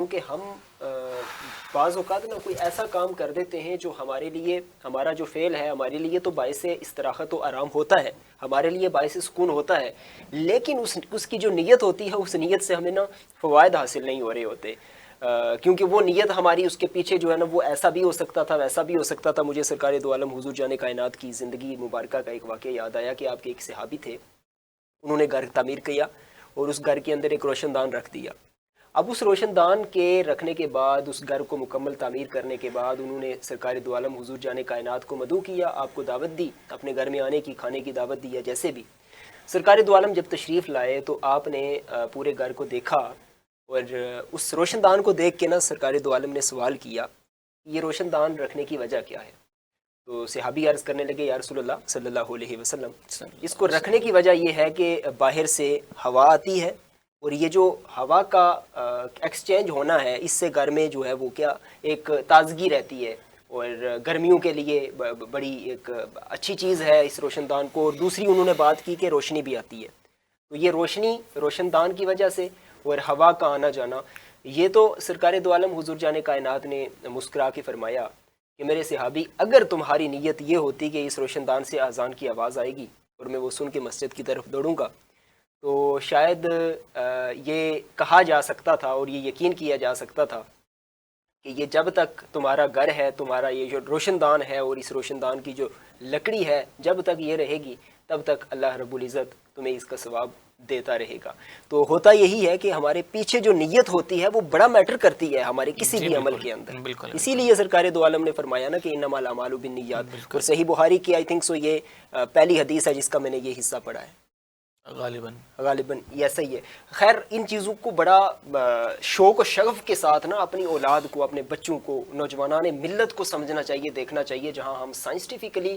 کیونکہ ہم بعض اوقات نا کوئی ایسا کام کر دیتے ہیں جو ہمارے لیے، ہمارا جو فعل ہے ہمارے لیے تو باعث استراحت و آرام ہوتا ہے، ہمارے لیے باعث سکون ہوتا ہے، لیکن اس کی جو نیت ہوتی ہے اس نیت سے ہمیں نا فوائد حاصل نہیں ہو رہے ہوتے، کیونکہ وہ نیت ہماری اس کے پیچھے جو ہے نا وہ ایسا بھی ہو سکتا تھا، ویسا بھی ہو سکتا تھا۔ مجھے سرکار دو عالم حضور جان کائنات کی زندگی مبارکہ کا ایک واقعہ یاد آیا کہ آپ کے ایک صحابی تھے، انہوں نے گھر تعمیر کیا اور اس گھر کے اندر ایک روشن دان رکھ دیا۔ اب اس روشن دان کے رکھنے کے بعد، اس گھر کو مکمل تعمیر کرنے کے بعد، انہوں نے سرکار دو عالم حضور جان کائنات کو مدعو کیا، آپ کو دعوت دی، اپنے گھر میں آنے کی، کھانے کی دعوت دی، یا جیسے بھی۔ سرکار دو عالم جب تشریف لائے تو آپ نے پورے گھر کو دیکھا، اور اس روشن دان کو دیکھ کے نا سرکار دو عالم نے سوال کیا، یہ روشن دان رکھنے کی وجہ کیا ہے؟ تو صحابی عرض کرنے لگے، یا رسول اللہ صلی اللہ علیہ وسلم، اس کو رکھنے کی وجہ یہ ہے کہ باہر سے ہوا آتی ہے، اور یہ جو ہوا کا ایکسچینج ہونا ہے، اس سے گھر میں جو ہے وہ کیا ایک تازگی رہتی ہے، اور گرمیوں کے لیے بڑی ایک اچھی چیز ہے اس روشن دان کو۔ اور دوسری انہوں نے بات کی کہ روشنی بھی آتی ہے، تو یہ روشنی روشن دان کی وجہ سے اور ہوا کا آنا جانا، یہ تو سرکار دو عالم حضور جان کائنات نے مسکرا کے فرمایا کہ میرے صحابی، اگر تمہاری نیت یہ ہوتی کہ اس روشن دان سے اذان کی آواز آئے گی اور میں وہ سن کے مسجد کی طرف دوڑوں گا، تو شاید یہ کہا جا سکتا تھا اور یہ یقین کیا جا سکتا تھا کہ یہ جب تک تمہارا گھر ہے، تمہارا یہ جو روشن دان ہے اور اس روشن دان کی جو لکڑی ہے، جب تک یہ رہے گی تب تک اللہ رب العزت تمہیں اس کا ثواب دیتا رہے گا۔ تو ہوتا یہی ہے کہ ہمارے پیچھے جو نیت ہوتی ہے وہ بڑا میٹر کرتی ہے ہمارے کسی جی بھی عمل بالکل کے اندر۔ بالکل اسی بالکل لیے سرکار دو عالم نے فرمایا نا کہ انما الاعمال بالنیات، اور بالکل صحیح بخاری کی آئی تھنک سو یہ پہلی حدیث ہے جس کا میں نے یہ حصہ پڑھا ہے، غالباً۔ غالباً یہ ایسا ہی ہے۔ خیر، ان چیزوں کو بڑا شوق و شغف کے ساتھ نا اپنی اولاد کو، اپنے بچوں کو، نوجوانان ملت کو سمجھنا چاہیے، دیکھنا چاہیے۔ جہاں ہم سائنسٹیفکلی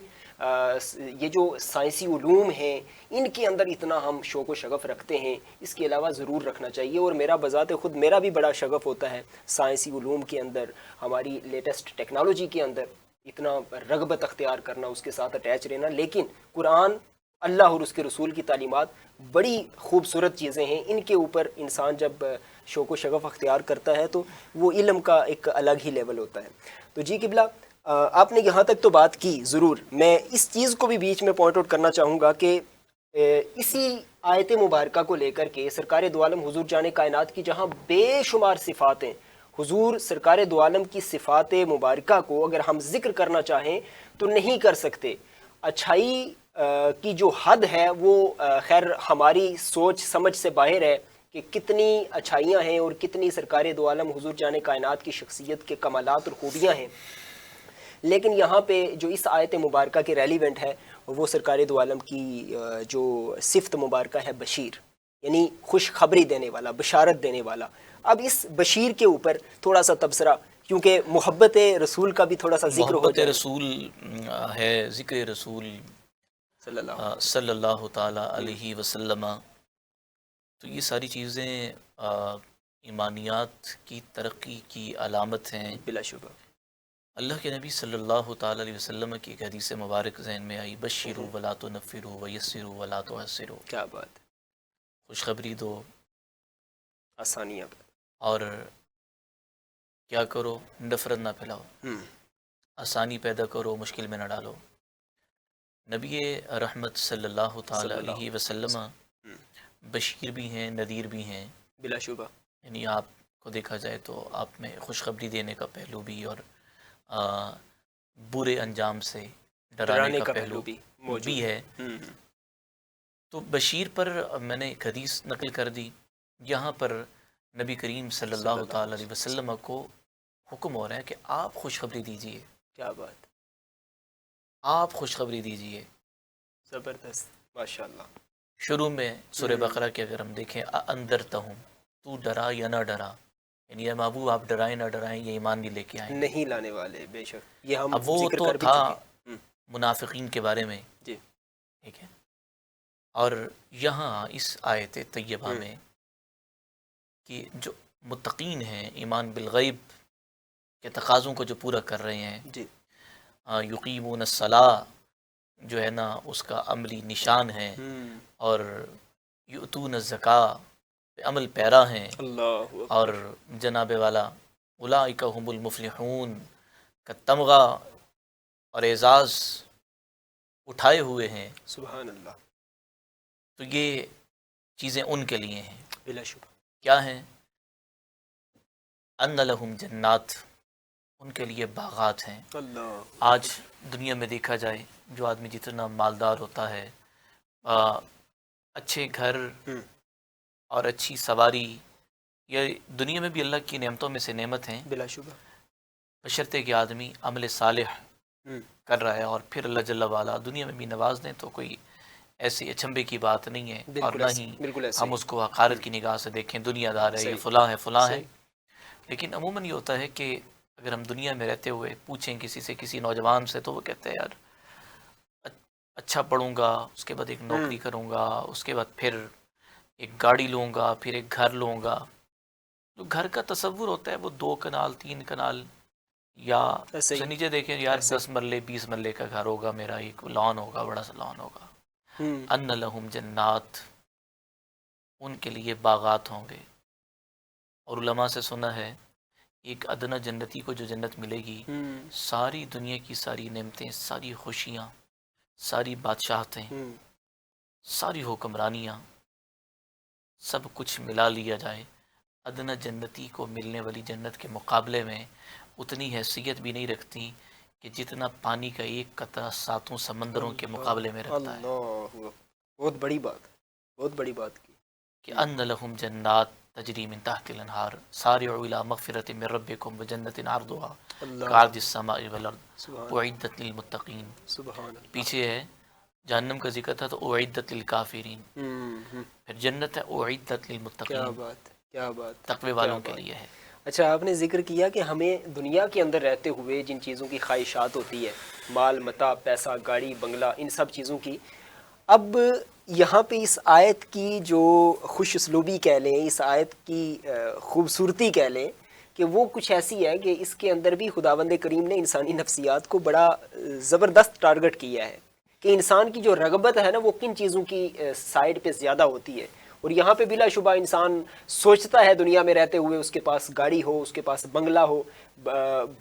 یہ جو سائنسی علوم ہیں ان کے اندر اتنا ہم شوق و شغف رکھتے ہیں، اس کے علاوہ ضرور رکھنا چاہیے۔ اور میرا بذات خود میرا بھی بڑا شغف ہوتا ہے سائنسی علوم کے اندر، ہماری لیٹسٹ ٹیکنالوجی کے اندر اتنا رغبت اختیار کرنا، اس کے ساتھ اٹیچ رہنا۔ لیکن قرآن، اللہ اور اس کے رسول کی تعلیمات بڑی خوبصورت چیزیں ہیں، ان کے اوپر انسان جب شوق و شغف اختیار کرتا ہے تو وہ علم کا ایک الگ ہی لیول ہوتا ہے۔ تو جی قبلہ، آپ نے یہاں تک تو بات کی، ضرور میں اس چیز کو بھی بیچ میں پوائنٹ آؤٹ کرنا چاہوں گا کہ اسی آیت مبارکہ کو لے کر کے سرکار دو عالم حضور جان کائنات کی جہاں بے شمار صفات ہیں، حضور سرکار دو عالم کی صفات مبارکہ کو اگر ہم ذکر کرنا چاہیں تو نہیں کر سکتے۔ اچھائی کی جو حد ہے وہ خیر ہماری سوچ سمجھ سے باہر ہے کہ کتنی اچھائیاں ہیں اور کتنی سرکار دو عالم حضور جان کائنات کی شخصیت کے کمالات اور خوبیاں ہیں، لیکن یہاں پہ جو اس آیت مبارکہ کے ریلیونٹ ہے وہ سرکار دو عالم کی جو صفت مبارکہ ہے بشیر، یعنی خوشخبری دینے والا، بشارت دینے والا۔ اب اس بشیر کے اوپر تھوڑا سا تبصرہ، کیونکہ محبت رسول کا بھی تھوڑا سا ذکر ہو محبت جائے رسول ہے، ذکر رسول صلی اللہ علیہ صلی اللہ تعالی وسلم۔ علیہ وسلم۔ تو یہ ساری چیزیں ایمانیات کی ترقی کی علامت ہیں۔ بلا شبہ۔ اللہ کے نبی صلی اللہ تعالی علیہ وسلم کی ایک حدیث مبارک ذہن میں آئی، بشروا ولا تنفروا ویسروا ولا تعسروا، کیا بات ہے، خوشخبری دو آسانیاں۔ اور کیا کرو، نفرت نہ پھیلاؤ، آسانی پیدا کرو، مشکل میں نہ ڈالو۔ نبی رحمت صلی اللہ تعالی صلی اللہ علیہ وسلم بشیر بھی ہیں، نذیر بھی ہیں، بلا شبہ۔ یعنی آپ کو دیکھا جائے تو آپ میں خوشخبری دینے کا پہلو بھی اور برے انجام سے ڈرانے کا پہلو بھی موجود بھی ہے۔ تو بشیر پر میں نے ایک حدیث نقل کر دی، یہاں پر نبی کریم صلی اللہ تعالی علیہ وسلم کو حکم ہو رہا ہے کہ آپ خوشخبری دیجئے، کیا بات، آپ خوشخبری دیجئے۔ زبردست، ماشاءاللہ۔ شروع میں سورہ بقرہ کے اگر ہم دیکھیں، اَأَنذَرْتَهُمْ، تو ڈرا یا نہ ڈرا، یعنی اے محبوب آپ ڈرائیں نہ ڈرائیں، یہ ایمان نہیں لے کے آئیں گے۔ نہیں لانے والے، بے شک، یہ ہم اب وہ ذکر تو کر بھی تھا چکے۔ منافقین کے بارے میں، جی۔ ٹھیک ہے، اور یہاں اس آیت طیبہ میں کہ جو متقین ہیں، ایمان بالغیب کے تقاضوں کو جو پورا کر رہے ہیں، جی۔ یقیمون الصلاۃ جو ہے نا اس کا عملی نشان ہے، اور یؤتون الزکاۃ عمل پیرا ہیں، اللہ اور جناب والا اولئک هم المفلحون کا تمغہ اور اعزاز اٹھائے ہوئے ہیں. سبحان اللہ. تو یہ چیزیں ان کے لیے ہیں. بلا شبہ. کیا ہیں؟ ان لہم جنات، ان کے لیے باغات ہیں. اللہ. آج دنیا میں دیکھا جائے جو آدمی جتنا مالدار ہوتا ہے، اچھے گھر اور اچھی سواری، یہ دنیا میں بھی اللہ کی نعمتوں میں سے نعمت ہیں، بلا شبہ. بشرطے کہ آدمی عمل صالح کر رہا ہے، اور پھر اللہ جل وعلا دنیا میں بھی نواز دیں تو کوئی ایسی اچنبے کی بات نہیں ہے، اور نہ ہی ہم اس کو حقارت کی نگاہ سے دیکھیں، دنیا دار ہے، یہ فلاں ہے فلاں ہے. لیکن عموماً یہ ہوتا ہے کہ اگر ہم دنیا میں رہتے ہوئے پوچھیں کسی سے، کسی نوجوان سے، تو وہ کہتے ہیں یار اچھا پڑھوں گا، اس کے بعد ایک نوکری کروں گا، اس کے بعد پھر ایک گاڑی لوں گا، پھر ایک گھر لوں گا. جو گھر کا تصور ہوتا ہے وہ 2 کنال 3 کنال، یا اسے نیچے دیکھیں یار 10 مرلے 20 مرلے کا گھر ہوگا میرا، ایک لان ہوگا، بڑا سا لان ہوگا. ان لہم جنات، ان کے لیے باغات ہوں گے. اور علماء سے سنا ہے ایک ادنا جنتی کو جو جنت ملے گی، ساری دنیا کی ساری نعمتیں، ساری خوشیاں، ساری بادشاہتیں، ساری حکمرانیاں، سب کچھ ملا لیا جائے، ادنا جنتی کو ملنے والی جنت کے مقابلے میں اتنی حیثیت بھی نہیں رکھتی کہ جتنا پانی کا ایک قطرہ 7 سمندروں کے مقابلے میں رکھتا ہے. اللہ. بہت بڑی بات، بہت بڑی بات کی. کہ ان لہم جنات تجری من تحت الانہار سارعوا الی مغفرۃ من ربکم وجنۃ عرضها کعرض السماء والارض اعدت للمتقین. سبحان اللہ. پیچھے ہے جہنم کا ذکر تھا تو اعدت للکافرین، پھر جنت ہے اعدت کیا للمتقین، بات، کیا بات، تقوی والوں کے لیے ہے. اچھا آپ نے ذکر کیا کہ ہمیں دنیا کے اندر رہتے ہوئے جن چیزوں کی خواہشات ہوتی ہے، مال متاع، پیسہ، گاڑی، بنگلہ، ان سب چیزوں کی، اب یہاں پہ اس آیت کی جو خوش اسلوبی کہہ لیں، اس آیت کی خوبصورتی کہہ لیں، کہ وہ کچھ ایسی ہے کہ اس کے اندر بھی خداوند کریم نے انسانی نفسیات کو بڑا زبردست ٹارگٹ کیا ہے کہ انسان کی جو رغبت ہے نا وہ کن چیزوں کی سائڈ پہ زیادہ ہوتی ہے. اور یہاں پہ بلا شبہ انسان سوچتا ہے دنیا میں رہتے ہوئے اس کے پاس گاڑی ہو، اس کے پاس بنگلہ ہو،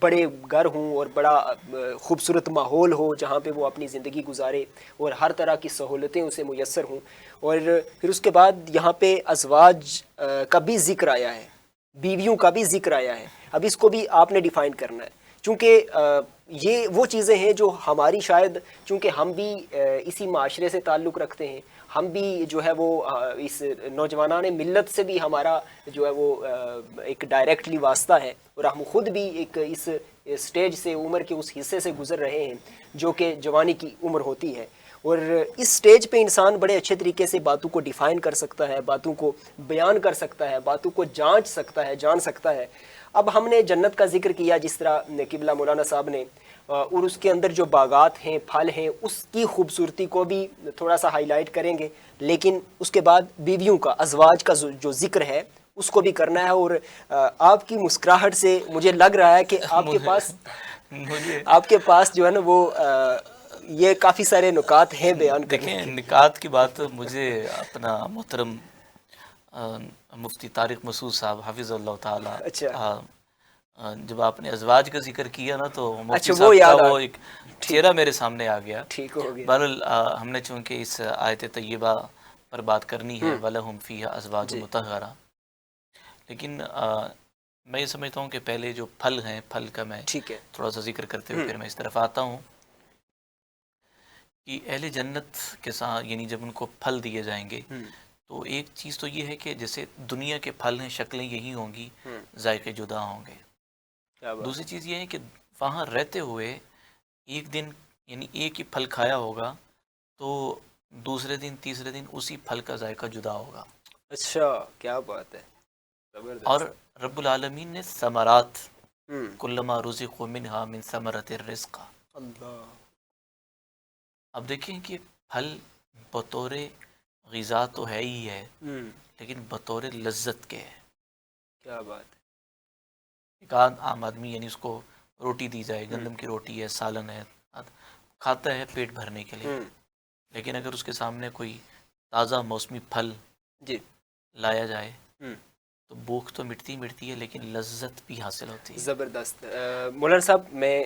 بڑے گھر ہوں، اور بڑا خوبصورت ماحول ہو جہاں پہ وہ اپنی زندگی گزارے، اور ہر طرح کی سہولتیں اسے میسر ہوں. اور پھر اس کے بعد یہاں پہ ازواج کا بھی ذکر آیا ہے، بیویوں کا بھی ذکر آیا ہے. اب اس کو بھی آپ نے ڈیفائن کرنا ہے، چونکہ یہ وہ چیزیں ہیں جو ہماری شاید، چونکہ ہم بھی اسی معاشرے سے تعلق رکھتے ہیں، ہم بھی جو ہے وہ اس نوجوانان ملت سے بھی ہمارا جو ہے وہ ایک ڈائریکٹلی واسطہ ہے، اور ہم خود بھی ایک اس سٹیج سے، عمر کے اس حصے سے گزر رہے ہیں جو کہ جوانی کی عمر ہوتی ہے. اور اس سٹیج پہ انسان بڑے اچھے طریقے سے باتوں کو ڈیفائن کر سکتا ہے، باتوں کو بیان کر سکتا ہے، باتوں کو جانچ سکتا ہے، جان سکتا ہے. اب ہم نے جنت کا ذکر کیا جس طرح قبلہ مولانا صاحب نے، اور اس کے اندر جو باغات ہیں، پھل ہیں، اس کی خوبصورتی کو بھی تھوڑا سا ہائی لائٹ کریں گے. لیکن اس کے بعد بیویوں کا، ازواج کا جو ذکر ہے اس کو بھی کرنا ہے. اور آپ کی مسکراہٹ سے مجھے لگ رہا ہے کہ آپ کے پاس جو ہے نا وہ یہ کافی سارے نکات ہیں بیان کرنے. دیکھیں نکات کی بات مجھے اپنا محترم مفتی طارق مسعود صاحب حفظ اللہ تعالی، جب آپ نے ازواج کا ذکر کیا نا تو مفتی صاحب کا وہ ایک چہرہ میرے سامنے آ گیا. ٹھیک ہو گیا. بہرحال ہم نے چونکہ اس آیت طیبہ پر بات کرنی ہے، وَلَهُمْ فِيهَا أَزْوَاجٌ مُطَهَّرَةٌ، لیکن میں یہ سمجھتا ہوں کہ پہلے جو پھل ہیں، پھل کا میں تھوڑا سا ذکر کرتے ہوئے پھر میں اس طرف آتا ہوں کہ اہل جنت کے ساتھ، یعنی جب ان کو پھل دیے جائیں گے تو ایک چیز تو یہ ہے کہ جیسے دنیا کے پھل ہیں، شکلیں یہی ہوں گی، ذائقے جدا ہوں گے. دوسری چیز یہ ہے کہ وہاں رہتے ہوئے ایک دن، یعنی ایک ہی پھل کھایا ہوگا تو دوسرے دن تیسرے دن اسی پھل کا ذائقہ جدا ہوگا. اچھا کیا بات ہے. اور رب العالمین نے ثمرات کلما رزقوا منہا من ثمرۃ الرزق، اب دیکھیں کہ پھل بطور غذا تو ہے ہی ہے، لیکن بطور لذت کے ہے. کیا بات ہے. ایک عام آدمی، یعنی اس کو روٹی دی جائے، گندم کی روٹی ہے، سالن ہے، کھاتا ہے پیٹ بھرنے کے لیے، لیکن اگر اس کے سامنے کوئی تازہ موسمی پھل لایا جائے تو بھوک تو مٹتی ہے لیکن لذت بھی حاصل ہوتی ہے. زبردست. مولانا صاحب میں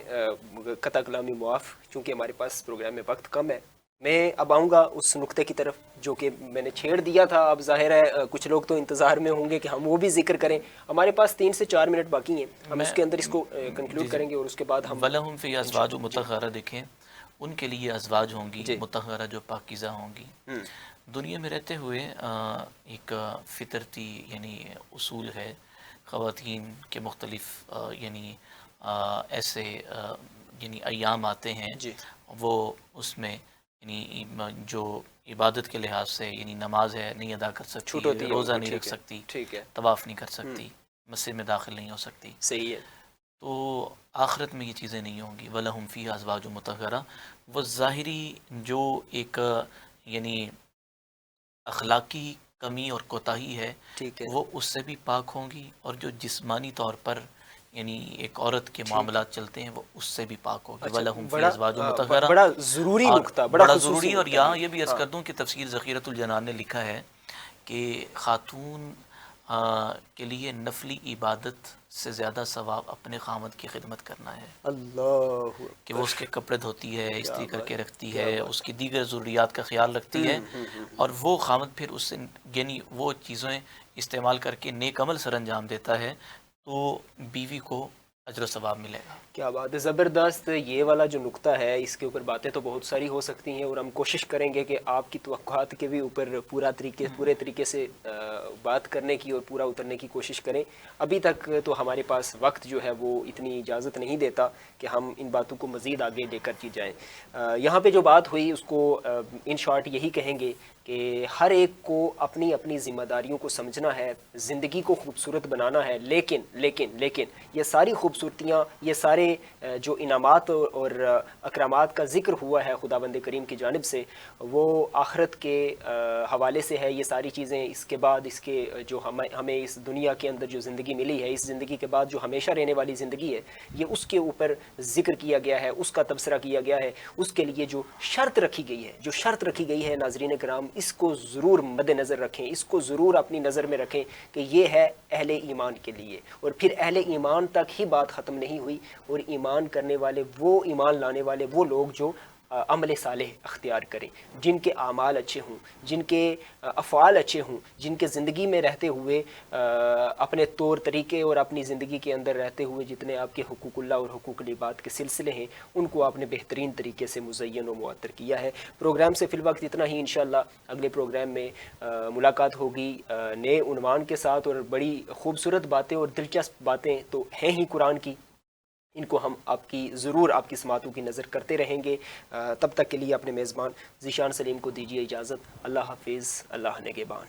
قطع کلامی معاف، چونکہ ہمارے پاس پروگرام میں وقت کم ہے، میں اب آؤں گا اس نقطے کی طرف جو کہ میں نے چھیڑ دیا تھا. اب ظاہر ہے کچھ لوگ تو انتظار میں ہوں گے کہ ہم وہ بھی ذکر کریں. ہمارے پاس 3 سے 4 منٹ باقی ہیں، ہم اس کے اندر اس کو کنکلوڈ کریں گے اور اس کے بعد ہم وَلَهُمْ فِيهَا أَزْوَاجٌ مُطَهَّرَةٌ دیکھیں ان کے لیے ازواج ہوں گی مطہرہ جو پاکیزہ ہوں گی. دنیا میں رہتے ہوئے ایک فطرتی یعنی اصول ہے، خواتین کے مختلف یعنی ایسے یعنی ایام آتے ہیں وہ اس میں یعنی جو عبادت کے لحاظ سے یعنی نماز ہے نہیں ادا کر سکتی، روزہ نہیں رکھ سکتی، طواف نہیں کر سکتی، مسجد میں داخل نہیں ہو سکتی. صحیح ہے. تو آخرت میں یہ چیزیں نہیں ہوں گی. وَلَهُمْ فِيهَا أَزْوَاجٌ مُطَهَّرَةٌ. وہ ظاہری جو ایک یعنی اخلاقی کمی اور کوتاہی ہے وہ اس سے بھی پاک ہوں گی، اور جو جسمانی طور پر یعنی ایک عورت کے معاملات چلتے ہیں وہ اس سے بھی پاک ہوگی. وَلَهُمْ فِيهَا أَزْوَاجٌ مُطَهَّرَةٌ. بڑا ضروری نقطہ، بڑا ضروری. اور یہاں یہ بھی عرض کر دوں کہ تفسیر ذخیرۃ الجنان نے لکھا ہے کہ خاتون کے لیے نفلی عبادت سے زیادہ ثواب اپنے خامد کی خدمت کرنا ہے. اللہ کہ وہ اس کے کپڑے دھوتی ہے، استری کر کے رکھتی ہے، اس کی دیگر ضروریات کا خیال رکھتی ہے، اور وہ خامد پھر اس سے یعنی وہ چیزیں استعمال کر کے نیک عمل سر انجام دیتا ہے تو بیوی کو اجر و ثواب ملے گا. کیا بات ہے، زبردست. یہ والا جو نقطہ ہے اس کے اوپر باتیں تو بہت ساری ہو سکتی ہیں، اور ہم کوشش کریں گے کہ آپ کی توقعات کے بھی اوپر پورے طریقے سے بات کرنے کی اور پورا اترنے کی کوشش کریں. ابھی تک تو ہمارے پاس وقت جو ہے وہ اتنی اجازت نہیں دیتا کہ ہم ان باتوں کو مزید آگے لے کر کی جائیں. یہاں پہ جو بات ہوئی اس کو ان شارٹ یہی کہیں گے کہ ہر ایک کو اپنی اپنی ذمہ داریوں کو سمجھنا ہے، زندگی کو خوبصورت بنانا ہے، لیکن لیکن لیکن یہ ساری خوبصورتیاں، یہ سارے جو انعامات اور اکرامات کا ذکر ہوا ہے خداوند کریم کی جانب سے، وہ آخرت کے حوالے سے ہے. یہ ساری چیزیں اس کے بعد اس کے جو ہمیں اس دنیا کے اندر جو زندگی ملی ہے، اس زندگی کے بعد جو ہمیشہ رہنے والی زندگی ہے، یہ اس کے اوپر ذکر کیا گیا ہے، اس کا تبصرہ کیا گیا ہے. اس کے لیے جو شرط رکھی گئی ہے ناظرین کرام، اس کو ضرور مد نظر رکھیں، اس کو ضرور اپنی نظر میں رکھیں کہ یہ ہے اہل ایمان کے لیے. اور پھر اہل ایمان تک ہی بات ختم نہیں ہوئی، اور ایمان کرنے والے وہ ایمان لانے والے وہ لوگ جو عمل صالح اختیار کریں، جن کے اعمال اچھے ہوں، جن کے افعال اچھے ہوں، جن کے زندگی میں رہتے ہوئے اپنے طور طریقے اور اپنی زندگی کے اندر رہتے ہوئے جتنے آپ کے حقوق اللہ اور حقوق العباد کے سلسلے ہیں ان کو آپ نے بہترین طریقے سے مزین و معطر کیا ہے. پروگرام سے فی الوقت اتنا ہی. انشاءاللہ اگلے پروگرام میں ملاقات ہوگی نئے عنوان کے ساتھ، اور بڑی خوبصورت باتیں اور دلچسپ باتیں تو ہیں ہی قرآن کی، ان کو ہم ضرور آپ کی سماعتوں کی نظر کرتے رہیں گے. تب تک کے لیے اپنے میزبان ذیشان سلیم کو دیجیے اجازت. اللہ حافظ، اللہ نگہبان.